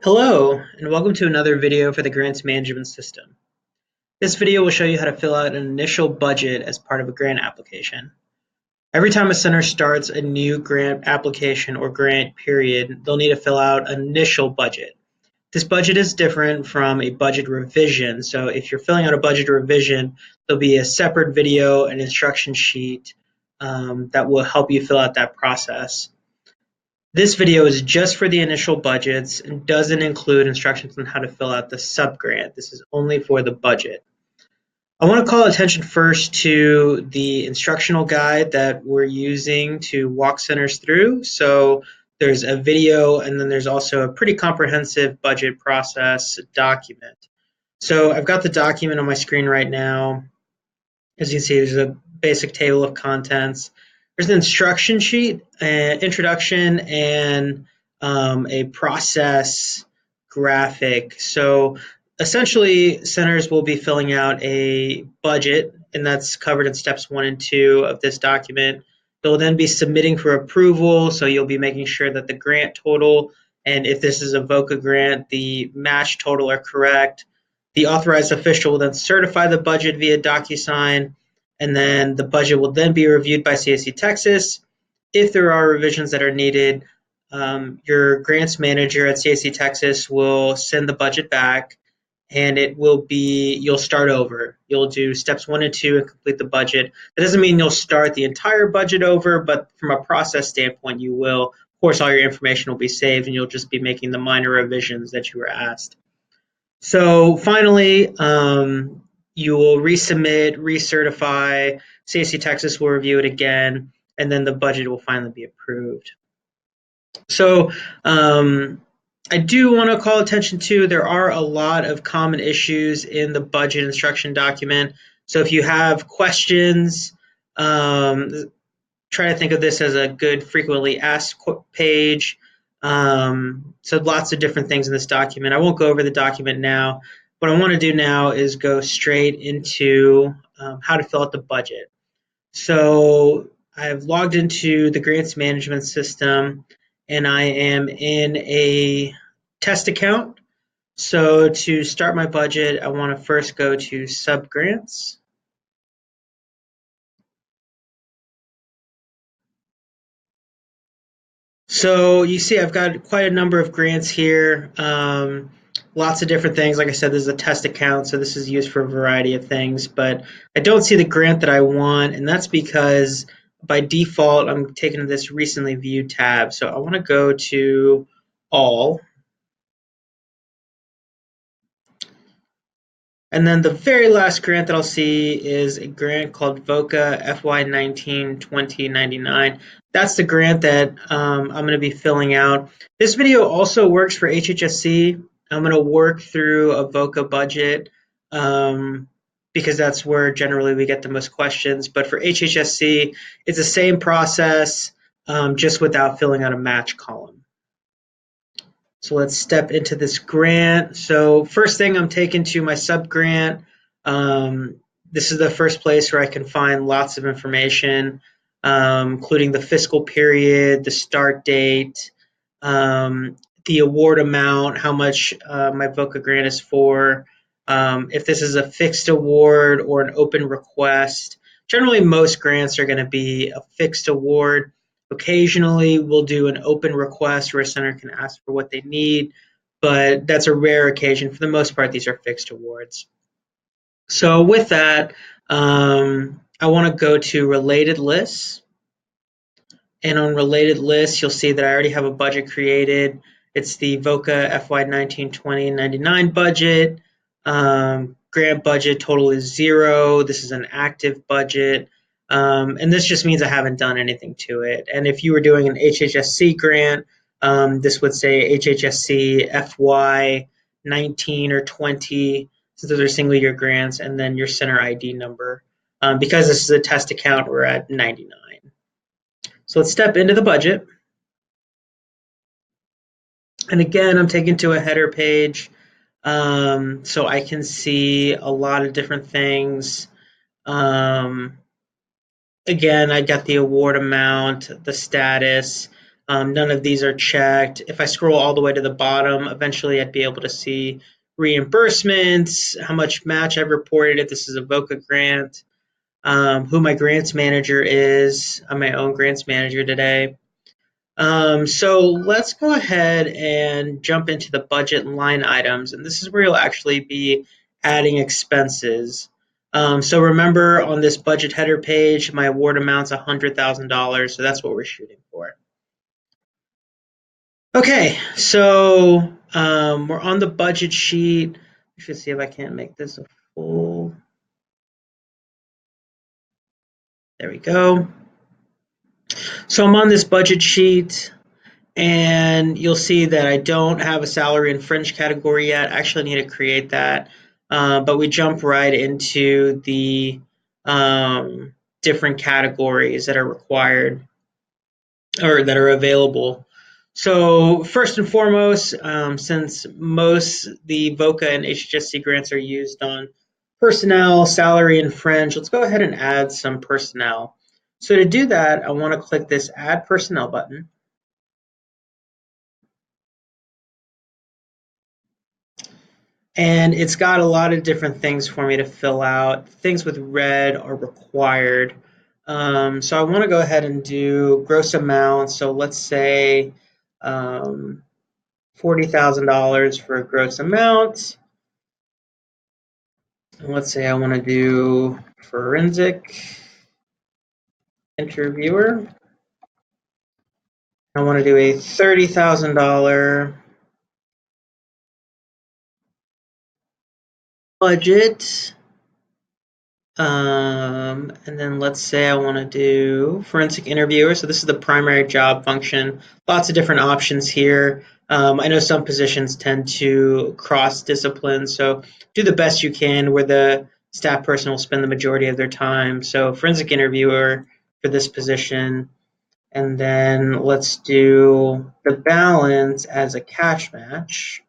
Hello, and welcome to another video for the Grants Management System. This video will show you how to fill out an initial budget as part of a grant application. Every time a center starts a new grant application or grant period, they'll need to fill out an initial budget. This budget is different from a budget revision, so if you're filling out a budget revision, there'll be a separate video and instruction sheet that will help you fill out that process. This video is just for the initial budgets and doesn't include instructions on how to fill out the subgrant. This is only for the budget. I want to call attention first to the instructional guide that we're using to walk centers through. So there's a video and then there's also a pretty comprehensive budget process document. So I've got the document on my screen right now. As you can see, there's a basic table of contents. There's an instruction sheet, an introduction, and a process graphic. So essentially, centers will be filling out a budget, and that's covered in steps 1 and 2 of this document. They'll then be submitting for approval, so you'll be making sure that the grant total, and if this is a VOCA grant, the match total are correct. The authorized official will then certify the budget via DocuSign, and then the budget will then be reviewed by CSC Texas. If there are revisions that are needed, your grants manager at CSC Texas will send the budget back, and you'll start over. You'll do steps 1 and 2 and complete the budget. That doesn't mean you'll start the entire budget over, but from a process standpoint, you will. Of course, all your information will be saved, and you'll just be making the minor revisions that you were asked. So finally, you will resubmit, recertify, CSC Texas will review it again, and then the budget will finally be approved. So I do want to call attention to, there are a lot of common issues in the budget instruction document. So if you have questions, try to think of this as a good frequently asked page. So lots of different things in this document. I won't go over the document now. What I want to do now is go straight into how to fill out the budget. So I've logged into the grants management system and I am in a test account. So to start my budget, I want to first go to subgrants. So you see I've got quite a number of grants here. Lots of different things. Like I said, this is a test account, so this is used for a variety of things, but I don't see the grant that I want, and that's because by default, I'm taking this recently viewed tab. So I want to go to all. And then the very last grant that I'll see is a grant called VOCA FY19-2099. That's the grant that I'm going to be filling out. This video also works for HHSC. I'm going to work through a VOCA budget because that's where generally we get the most questions. But for HHSC, it's the same process, just without filling out a match column. So let's step into this grant. So first thing, I'm taken to my subgrant. This is the first place where I can find lots of information, including the fiscal period, the start date, the award amount, how much my VOCA grant is for, if this is a fixed award or an open request. Generally, most grants are going to be a fixed award. Occasionally, we'll do an open request where a center can ask for what they need, but that's a rare occasion. For the most part, these are fixed awards. So with that, I want to go to related lists. And on related lists, you'll see that I already have a budget created. It's the VOCA FY19-2099 budget. Grant budget total is 0. This is an active budget. And this just means I haven't done anything to it. And if you were doing an HHSC grant, this would say HHSC FY 19 or 20, so those are single year grants, and then your center ID number. Because this is a test account, we're at 99. So let's step into the budget. And again, I'm taken to a header page, so I can see a lot of different things. Again, I got the award amount, the status. None of these are checked. If I scroll all the way to the bottom, eventually I'd be able to see reimbursements, how much match I've reported if this is a VOCA grant, who my grants manager is. I'm my own grants manager today. So let's go ahead and jump into the budget line items, and this is where you'll actually be adding expenses. So remember on this budget header page, my award amount's $100,000, so that's what we're shooting for. Okay, so we're on the budget sheet. I should see if I can't make this a full. There we go. So I'm on this budget sheet, and you'll see that I don't have a salary and fringe category yet. I actually need to create that, but we jump right into the different categories that are required or that are available. So first and foremost, since most the VOCA and HHSC grants are used on personnel, salary, and fringe, let's go ahead and add some personnel. So to do that, I want to click this Add Personnel button. And it's got a lot of different things for me to fill out. Things with red are required. So I want to go ahead and do gross amount. So let's say $40,000 for a gross amount. And let's say I want to do forensic interviewer. I want to do a $30,000 budget. And then let's say I want to do forensic interviewer. So this is the primary job function. Lots of different options here. I know some positions tend to cross discipline, so do the best you can where the staff person will spend the majority of their time. So forensic interviewer for this position. And then let's do the balance as a cash match.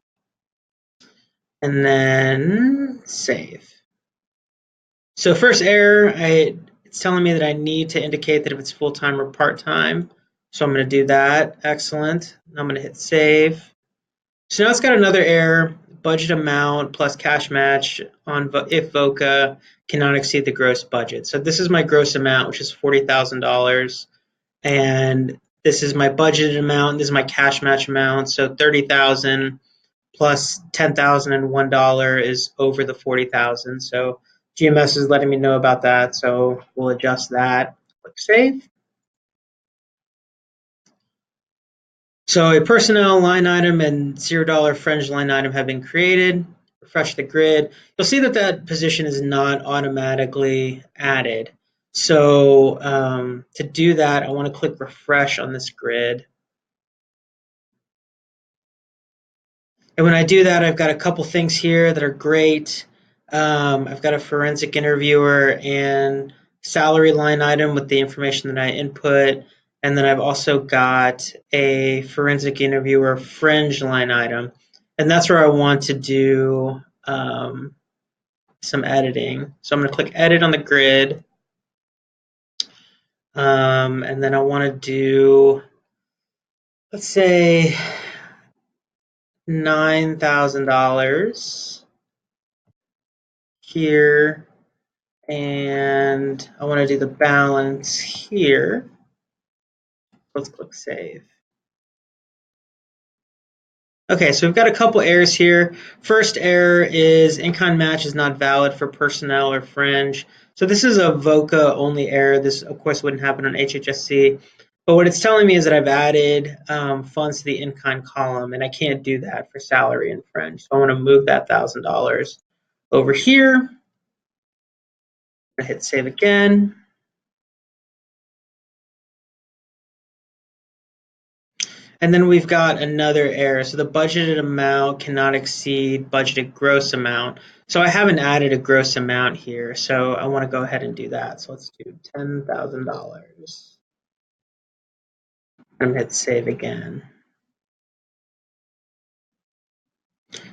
And then save. So first error, it's telling me that I need to indicate that if it's full-time or part-time. So I'm going to do that. Excellent. I'm going to hit save. So now it's got another error, budget amount plus cash match on if VOCA cannot exceed the gross budget. So this is my gross amount, which is $40,000. And this is my budgeted amount. This is my cash match amount. So $30,000 plus $10,001 is over the $40,000. So GMS is letting me know about that, so we'll adjust that. Click save. So a personnel line item and $0 fringe line item have been created. Refresh the grid. You'll see that that position is not automatically added. So to do that, I want to click refresh on this grid. And when I do that, I've got a couple things here that are great. I've got a forensic interviewer and salary line item with the information that I input. And then I've also got a forensic interviewer fringe line item. And that's where I want to do some editing. So I'm going to click edit on the grid. And then I want to do, let's say, $9,000 here. And I want to do the balance here. Let's click save. Okay, so we've got a couple errors here. First error is in-kind match is not valid for personnel or fringe. So this is a VOCA only error. This, of course, wouldn't happen on HHSC. But what it's telling me is that I've added funds to the in-kind column, and I can't do that for salary and fringe. So I want to move that $1,000 over here. I hit save again. And then we've got another error. So the budgeted amount cannot exceed budgeted gross amount. So I haven't added a gross amount here. So I want to go ahead and do that. So let's do $10,000. And hit save again.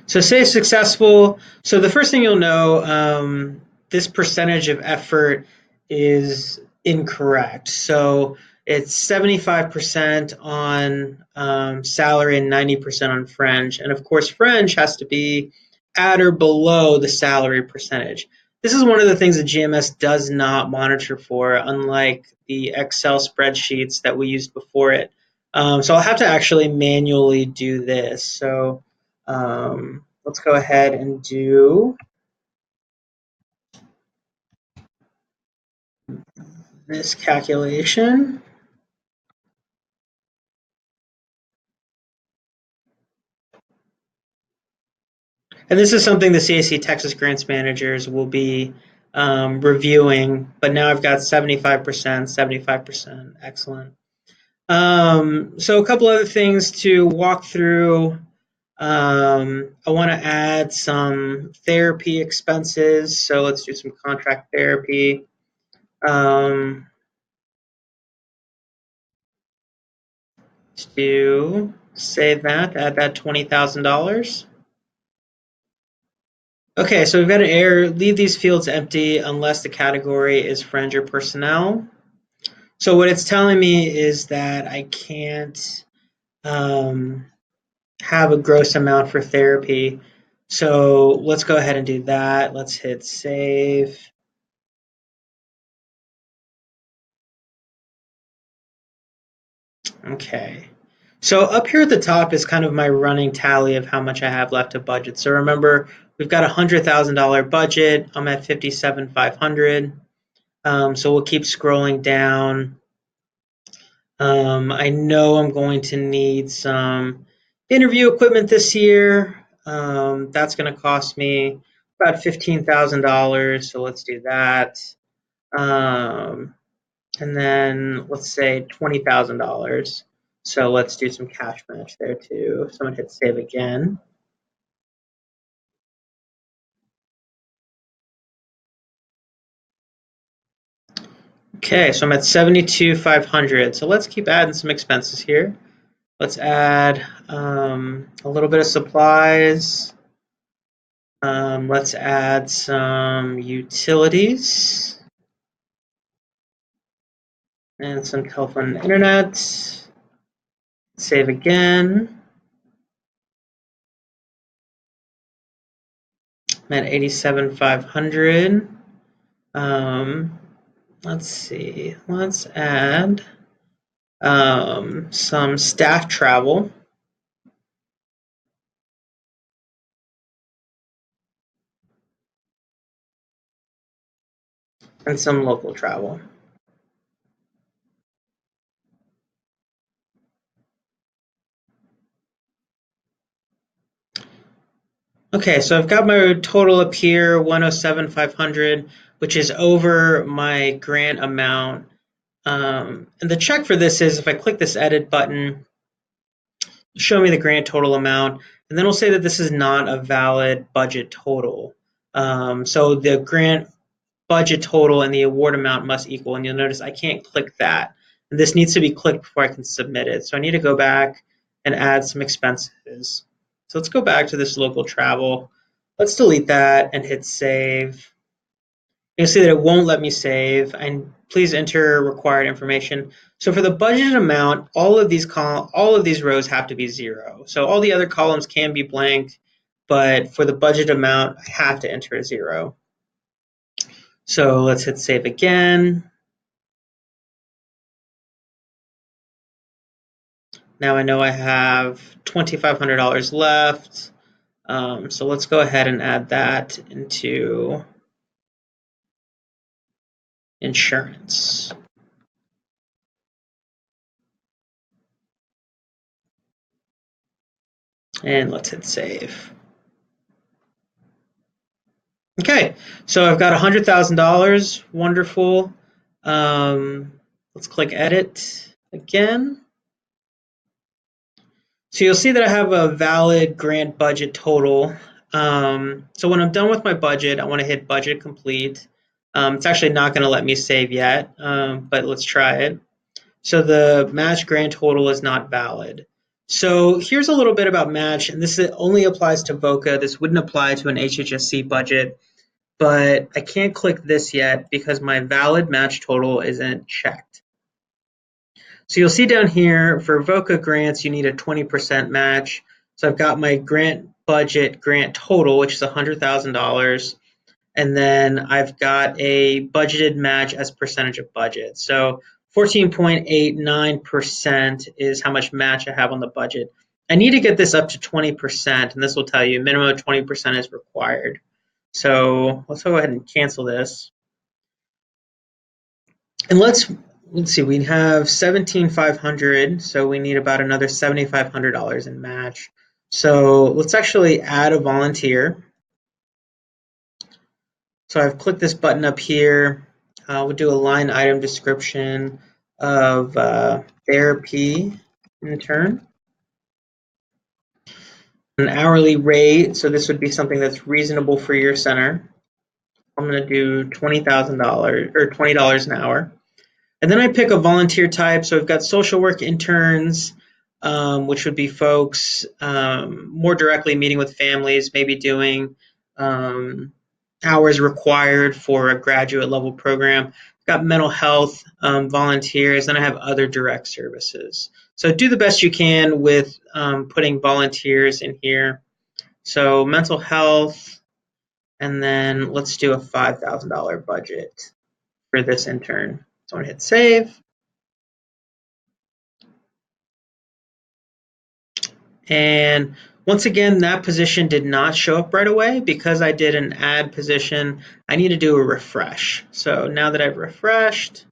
So save successful. So the first thing you'll know, this percentage of effort is incorrect. So it's 75% on salary and 90% on fringe. And of course, fringe has to be at or below the salary percentage. This is one of the things that GMS does not monitor for, unlike the Excel spreadsheets that we used before it. So I'll have to actually manually do this. So let's go ahead and do this calculation. And this is something the CAC Texas Grants managers will be reviewing, but now I've got 75%, 75%, excellent. So a couple other things to walk through. I want to add some therapy expenses, so let's do some contract therapy. To save that, add that $20,000. Okay, so we've got an error, leave these fields empty unless the category is fringe or personnel. So what it's telling me is that I can't have a gross amount for therapy. So let's go ahead and do that. Let's hit save. Okay. So up here at the top is kind of my running tally of how much I have left to budget. So remember, we've got a $100,000 budget. I'm at $57,500. So we'll keep scrolling down. I know I'm going to need some interview equipment this year. That's going to cost me about $15,000. So let's do that. And then let's say $20,000. So let's do some cash match there too. So I'm going to hit save again. Okay, so I'm at 72,500. So let's keep adding some expenses here. Let's add a little bit of supplies. Let's add some utilities and some telephone and internet. Save again. I'm at 87,500. Let's see. Let's add some staff travel. And some local travel. Okay, so I've got my total up here, 107,500, which is over my grant amount. And the check for this is if I click this edit button, show me the grant total amount, and then it'll say that this is not a valid budget total. So the grant budget total and the award amount must equal, and you'll notice I can't click that. And this needs to be clicked before I can submit it. So I need to go back and add some expenses. So let's go back to this local travel. Let's delete that and hit save. You'll see that it won't let me save, and please enter required information. So for the budgeted amount, all of these rows have to be 0. So all the other columns can be blank, but for the budget amount, I have to enter a 0. So let's hit save again. Now I know I have $2,500 left. So let's go ahead and add that into insurance. And let's hit save. Okay, so I've got $100,000. Wonderful. Let's click edit again. So you'll see that I have a valid grant budget total. So when I'm done with my budget, I want to hit budget complete. It's actually not going to let me save yet, but let's try it. So the match grant total is not valid. So here's a little bit about match, and this only applies to VOCA. This wouldn't apply to an HHSC budget, but I can't click this yet because my valid match total isn't checked. So you'll see down here for VOCA grants, you need a 20% match. So I've got my grant budget, grant total, which is $100,000. And then I've got a budgeted match as percentage of budget. So 14.89% is how much match I have on the budget. I need to get this up to 20%, and this will tell you minimum of 20% is required. So let's go ahead and cancel this. And let's see, we have 17,500, so we need about another $7,500 in match. So let's actually add a volunteer. So I've clicked this button up here. We'll do a line item description of therapy intern. An hourly rate, so this would be something that's reasonable for your center. I'm going to do $20,000 or $20 an hour. And then I pick a volunteer type. So I've got social work interns, which would be folks more directly meeting with families, maybe doing hours required for a graduate level program. I've got mental health volunteers, and I have other direct services. So do the best you can with putting volunteers in here. So mental health, and then let's do a $5,000 budget for this intern. So I'm going to hit save. And once again, that position did not show up right away because I did an add position. I need to do a refresh. So now that I've refreshed,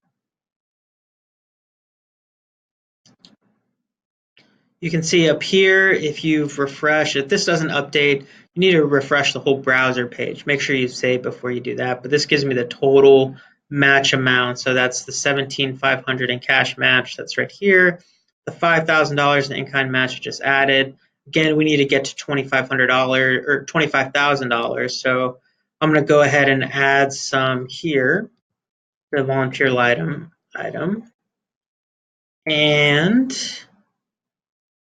you can see up here, if you've refreshed, if this doesn't update, you need to refresh the whole browser page. Make sure you save before you do that. But this gives me the total match amount. So that's the $17,500 in cash match. That's right here. The $5,000 in in-kind match I just added. Again, we need to get to $2,500 or $25,000. So I'm going to go ahead and add some here, the volunteer item. And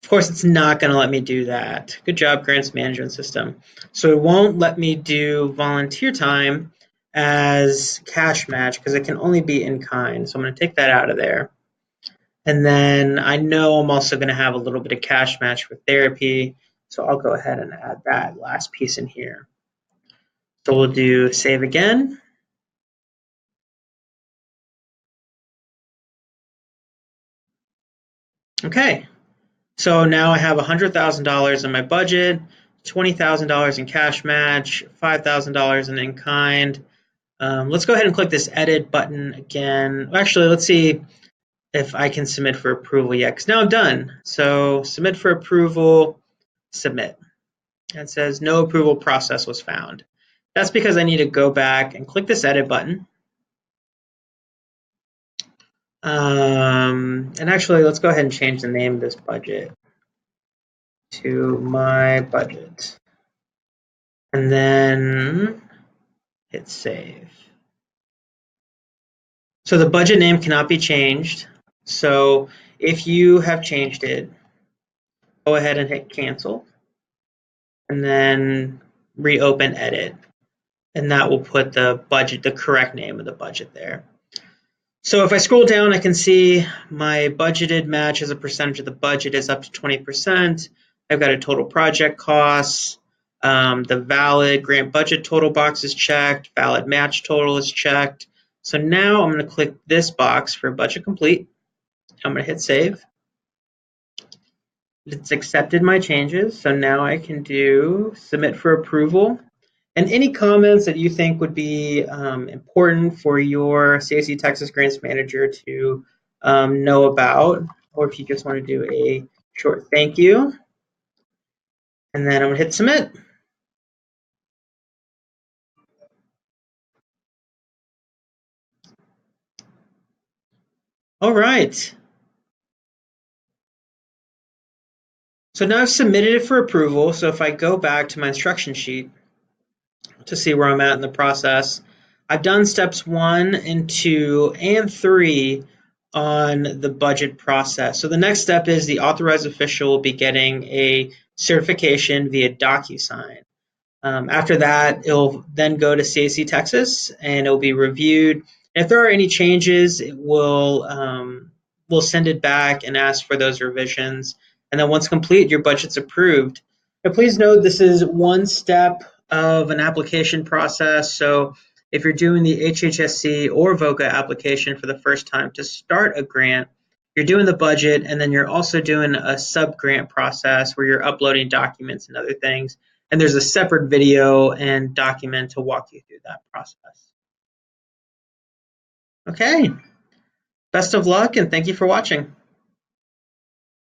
of course, it's not going to let me do that. Good job, grants management system. So it won't let me do volunteer time as cash match because it can only be in kind. So I'm going to take that out of there. And then I know I'm also going to have a little bit of cash match for therapy. So I'll go ahead and add that last piece in here. So we'll do save again. Okay. So now I have $100,000 in my budget, $20,000 in cash match, $5,000 in kind. Let's go ahead and click this edit button again. Actually, let's see if I can submit for approval yet, because now I'm done. So submit for approval, submit. And it says no approval process was found. That's because I need to go back and click this edit button. And actually, let's go ahead and change the name of this budget to my budget. And then hit save. So the budget name cannot be changed. So if you have changed it, go ahead and hit cancel and then reopen edit. And that will put the budget, the correct name of the budget there. So if I scroll down, I can see my budgeted match as a percentage of the budget is up to 20%. I've got a total project costs. The valid grant budget total box is checked. Valid match total is checked. So now I'm going to click this box for budget complete. I'm going to hit save. It's accepted my changes. So now I can do submit for approval. And any comments that you think would be important for your CAC Texas Grants Manager to know about, or if you just want to do a short thank you. And then I'm going to hit submit. All right. So now I've submitted it for approval. So if I go back to my instruction sheet to see where I'm at in the process, I've done steps 1 and 2 and 3 on the budget process. So the next step is the authorized official will be getting a certification via DocuSign. After that, it'll then go to CAC Texas and it'll be reviewed. And if there are any changes, it will will send it back and ask for those revisions. And then once complete, your budget's approved. Now, please note this is one step of an application process. So if you're doing the HHSC or VOCA application for the first time to start a grant, you're doing the budget, and then you're also doing a sub-grant process where you're uploading documents and other things. And there's a separate video and document to walk you through that process. Okay, best of luck and thank you for watching.